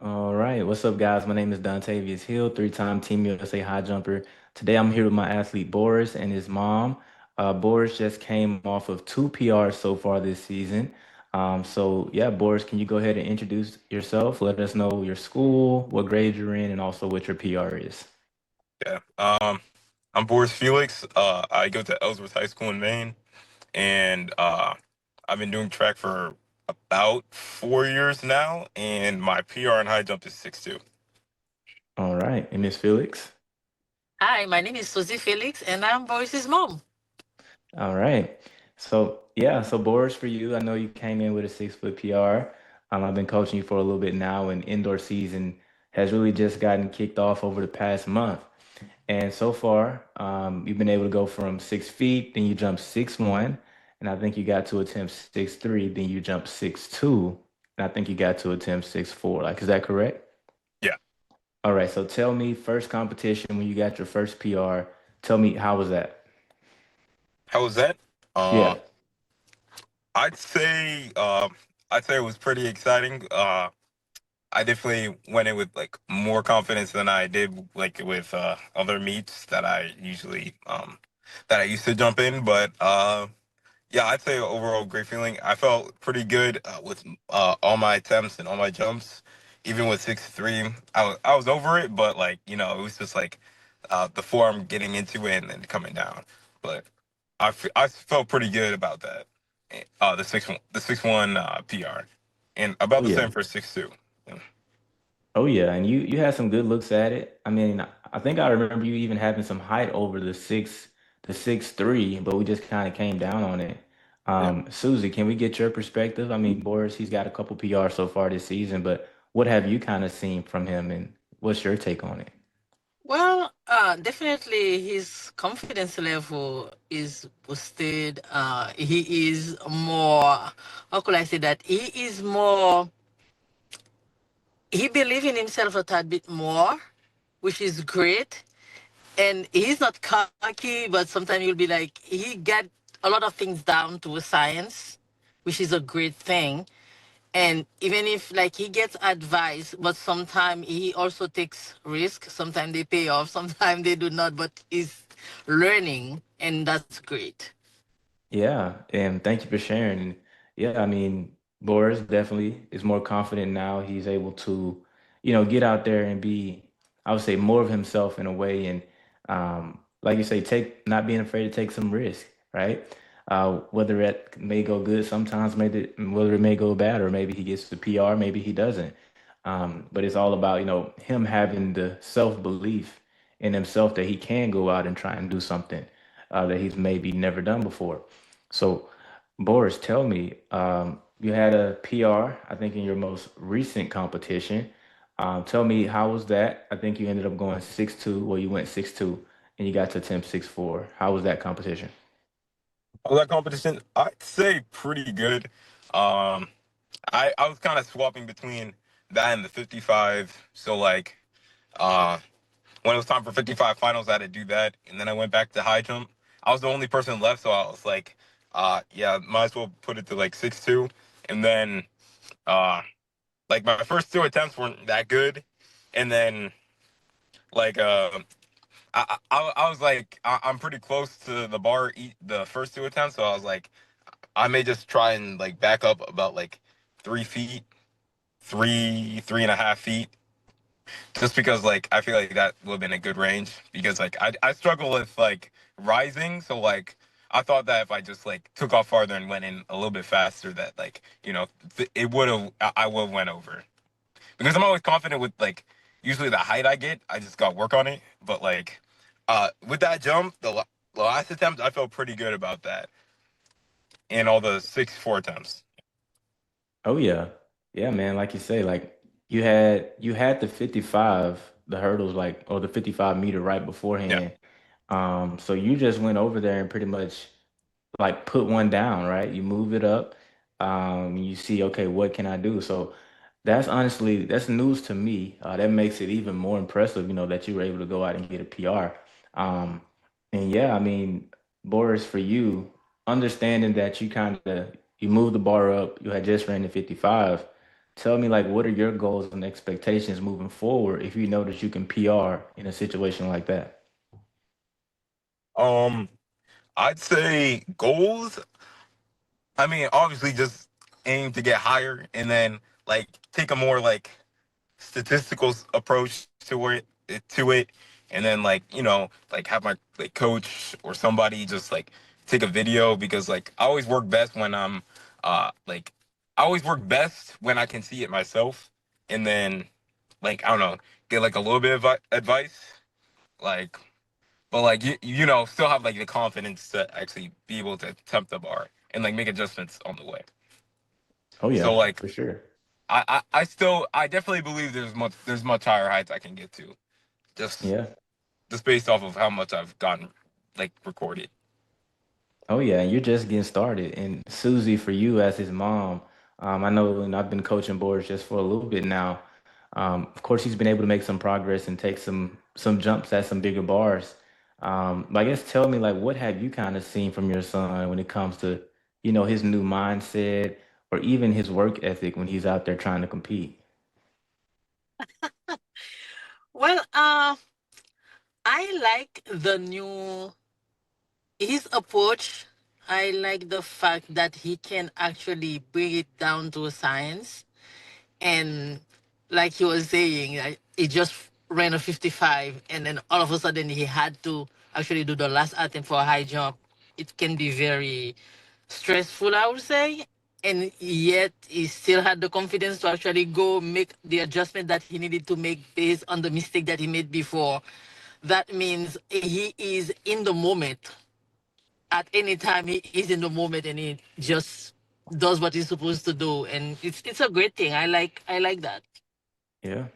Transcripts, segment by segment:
All right, what's up, guys? My name is Dontavious Hill, three-time Team USA high jumper. Today, I'm here with my athlete Boris and his mom. Boris just came off of two PRs so far this season. So yeah, Boris, can you go ahead and introduce yourself? Let us know your school, what grade you're in, and also what your PR is. Yeah. I'm Boris Felix. I go to Ellsworth High School in Maine, and I've been doing track for about 4 years now, and my PR in high jump is 6'2". All right, and Miss Felix. Hi, my name is Susie Felix, and I'm Boris's mom. All right. So yeah, so Boris, for you, I know you came in with a 6 foot PR. I've been coaching you for a little bit now, and indoor season has really just gotten kicked off over the past month. And so far, you've been able to go from 6 feet, then you jump 6'1", and I think you got to attempt 6'3", then you jump 6'2", and I think you got to attempt 6'4". Like, is that correct? Yeah. All right. So tell me, first competition when you got your first PR, tell me how was that? How was that? Uh, Yeah. I'd say it was pretty exciting. I definitely went in with like more confidence than I did like with other meets that I used to jump in, but yeah, I'd say overall great feeling. I felt pretty good with all my attempts and all my jumps. Even with 6'3", I was over it, but like it was just like the form getting into it and then coming down. But I felt pretty good about that. The 6'1" PR, and about Oh the yeah. same for 6'2". Yeah. Oh yeah, and you had some good looks at it. I mean, I think I remember you even having some height over the 6'3", but we just kind of came down on it. Yeah. Susie, can we get your perspective? I mean, Boris, he's got a couple PR so far this season, but what have you kind of seen from him, and what's your take on it? Well, definitely his confidence level is boosted. He is more, how could I say that? He believes in himself a tad bit more, which is great. And he's not cocky, but sometimes you'll be like, he got a lot of things down to a science, which is a great thing. And even if like he gets advice, but sometimes he also takes risk. Sometimes they pay off, sometimes they do not, but he's learning, and that's great. Yeah, and thank you for sharing. Yeah, I mean, Boris definitely is more confident now. He's able to, get out there and be, I would say, more of himself in a way, and like you say, take not being afraid to take some risk, right? Whether it may go good sometimes, maybe whether it may go bad, or maybe he gets the PR, maybe he doesn't. But it's all about, him having the self-belief in himself that he can go out and try and do something that he's maybe never done before. So, Boris, tell me, you had a PR, I think, in your most recent competition. Tell me, how was that? I think you ended up going 6'2", well, you went 6'2", and you got to attempt 6'4". How was that competition? Oh, that competition, I'd say pretty good. Um, I was kind of swapping between that and the 55. So like uh when it was time for 55 finals, I had to do that, and then I went back to high jump. I was the only person left, so I was like, yeah, might as well put it to like 6'2". And then uh like my first two attempts weren't that good, and then like I was like I'm pretty close to the bar the first two attempts, so I was like I may just try and like back up about like 3 feet, 3.5 feet, just because like I feel like that would have been a good range, because like I struggle with like rising, so like I thought that if I just like took off farther and went in a little bit faster, that like it would have I would have went over, because I'm always confident with like usually the height I get, I just got to work on it. But like with that jump, the last attempt, I felt pretty good about that, and all the 6'4" attempts. Oh yeah. Yeah, man, like you say, like you had the 55, the hurdles like or the 55-meter right Yeah. beforehand. So you just went over there and pretty much like put one down, right? You move it up. You see, okay, what can I do? So that's news to me. That makes it even more impressive, that you were able to go out and get a PR. Um, and yeah, I mean, Boris, for you, understanding that you moved the bar up, you had just ran the 55. tell me like what are your goals and expectations moving forward if you know that you can PR in a situation like that? Um, I'd say goals. I mean, obviously, just aim to get higher, and then like take a more like statistical approach to it, and then like like have my like coach or somebody just like take a video because like like I always work best when I can see it myself, and then like I don't know, get like a little bit of advice, like but like still have like the confidence to actually be able to attempt the bar and like make adjustments on the way. Oh So yeah, like for sure. I definitely believe there's much higher heights I can get to, just Yeah. just based off of how much I've gotten like recorded. Oh yeah, and you're just getting started. And Susie, for you as his mom, I know, and I've been coaching Boris just for a little bit now. Of course, he's been able to make some progress and take some jumps at some bigger bars. But I guess tell me, like, what have you kind of seen from your son when it comes to, his new mindset or even his work ethic when he's out there trying to compete? Well, I like the new his approach. I like the fact that he can actually bring it down to a science. And like he was saying, he just ran a 55, and then all of a sudden he had to actually do the last attempt for a high jump. It can be very stressful, I would say. And yet he still had the confidence to actually go make the adjustment that he needed to make based on the mistake that he made before. That means he is in the moment. At any time, he is in the moment, and he just does what he's supposed to do. And it's a great thing. I like that. Yeah.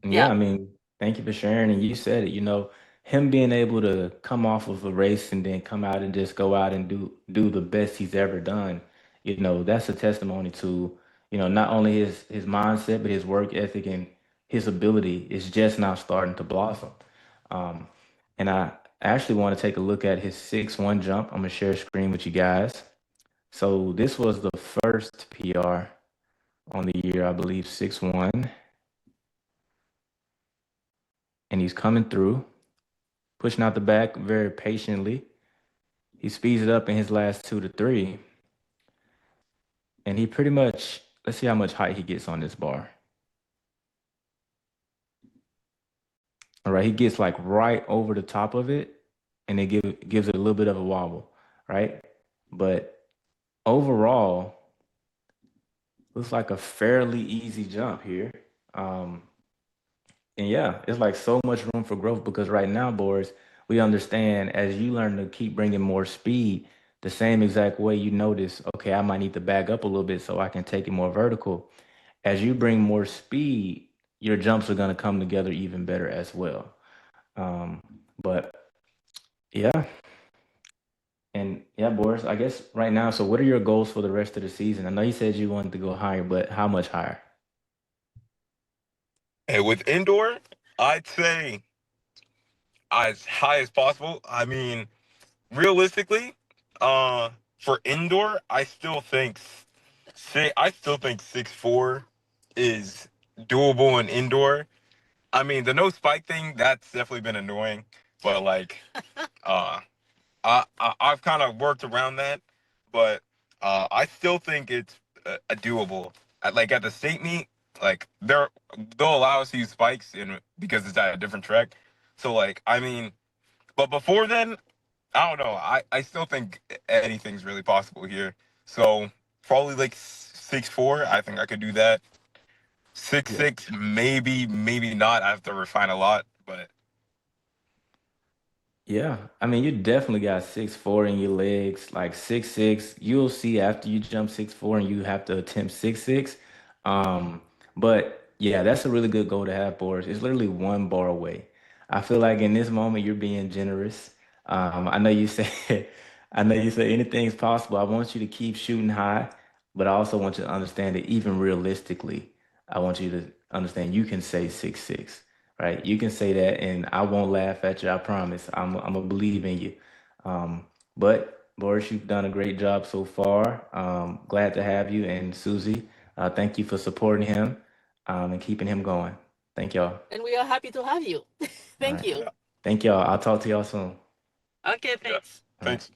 Yeah, Yeah. I mean, thank you for sharing. And you said it, him being able to come off of a race and then come out and just go out and do the best he's ever done, that's a testimony to, not only his mindset, but his work ethic and his ability is just now starting to blossom. Um, and I actually want to take a look at his 6'1" jump. I'm gonna share a screen with you guys. So this was the first PR on the year, I believe, 6'1", and he's coming through, pushing out the back very patiently. He speeds it up in his last 2 to 3, and he pretty much, let's see how much height he gets on this bar. All right, he gets like right over the top of it, and it gives it a little bit of a wobble, right? But overall, looks like a fairly easy jump here. Um, And yeah, it's like so much room for growth because right now, Boris, we understand as you learn to keep bringing more speed, the same exact way you notice, okay, I might need to back up a little bit so I can take it more vertical. As you bring more speed, your jumps are going to come together even better as well. Um, but yeah, and yeah, Boris, I guess right now, so what are your goals for the rest of the season? I know you said you wanted to go higher, but how much higher? And with indoor, I'd say as high as possible. I mean, realistically, uh, for indoor, I still think 6'4" is doable in indoor. I mean, the no spike thing, that's definitely been annoying, but like, uh, I've kind of worked around that, but I still think it's doable. Like at the state meet, like they'll allow us to use spikes in because it's at a different track. So like, I mean, but before then, I don't know. I still think anything's really possible here. So probably like 6'4". I think I could do that. Six Yeah. six, maybe not. I have to refine a lot, but Yeah, I mean, you definitely got 6'4" in your legs, like 6'6". You'll see after you jump 6'4" and you have to attempt 6'6". But yeah, that's a really good goal to have, Boris. It's literally one bar away. I feel like in this moment you're being generous. I know you said, I know you said anything's possible. I want you to keep shooting high, but I also want you to understand that even realistically, I want you to understand you can say 6'6". Right? You can say that, and I won't laugh at you. I promise. I'm gonna believe in you. But Boris, you've done a great job so far. Glad to have you, and Susie, Thank you for supporting him and keeping him going. Thank y'all. And we are happy to have you. All Thank right. you. Yeah. Thank y'all. I'll talk to y'all soon. Okay, Yeah. thanks. All right. Thanks.